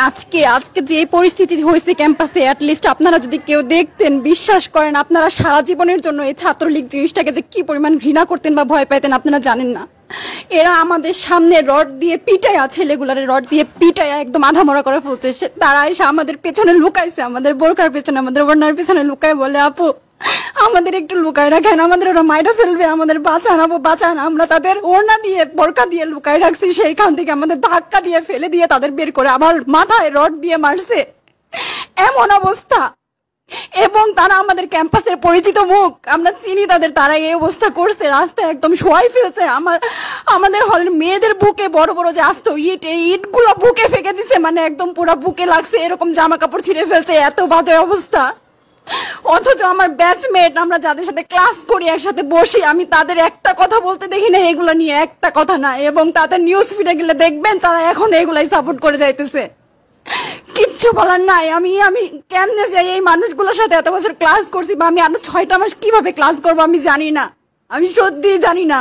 আজকে আজকে যে পরিস্থিতি হয়েছে ক্যাম্পাসে, অ্যাটলিস্ট আপনারা যদি কেউ দেখতেন, বিশ্বাস করেন আপনারা সারা জীবনের জন্য এই ছাত্রলীগ জিনিসটাকে যে কি পরিমাণ ঘৃণা করতেন বা ভয় পাইতেন আপনারা জানেন না। এরা আমাদের সামনে রড দিয়ে পিটায়া, ছেলেগুলারে রড দিয়ে পিটায়া একদম আধামরা করে ফেলছে। তারা এসে আমাদের পেছনে লুকাইছে, আমাদের বোরকার পেছনে, আমাদের ওড়নার পেছনে লুকায় বলে, আপু আমাদের একটু লুকায় রাখেন, আমাদের ওরা মাইরা ফেলবে, আমাদের বাঁচান আপু বাঁচান। আমরা তাদের ওড়না দিয়ে বোরকা দিয়ে লুকায় রাখছি, সেইখান থেকে আমাদের ধাক্কা দিয়ে ফেলে দিয়ে তাদের বের করে আবার মাথায় রড দিয়ে মারছে, এমন অবস্থা। এবং তারা আমাদের ক্যাম্পাসের পরিচিত মুখ, আমরা চিনি তাদের, তারা এই অবস্থা করছে, রাস্তায় একদম শোয়াই ফেলছে। আমাদের হলের মেয়েদের বুকে বড় বড় যে আসতো ইট, এই ইটগুলো বুকে ফেঁকে দিছে, মানে একদম পুরো বুকে লাগছে, এরকম জামা কাপড় ছিঁড়ে ফেলছে, এত বাজে অবস্থা। অথচ আমার ব্যাচমেট, আমরা যাদের সাথে ক্লাস করি, একসাথে বসি, আমি তাদের একটা কথা বলতে দেখি না এগুলো নিয়ে, একটা কথা না। এবং তাদের নিউজ ফিডে গেলে দেখবেন তারা এখন এগুলাই সাপোর্ট করে যাইতেছে, কিচ্ছু বলার নাই। আমি কেমনে যাই এই মানুষগুলোর সাথে, এত বছর ক্লাস করছি, বা আমি আরো 6টা মাস কিভাবে ক্লাস করবো আমি জানি না, আমি সত্যি জানি না।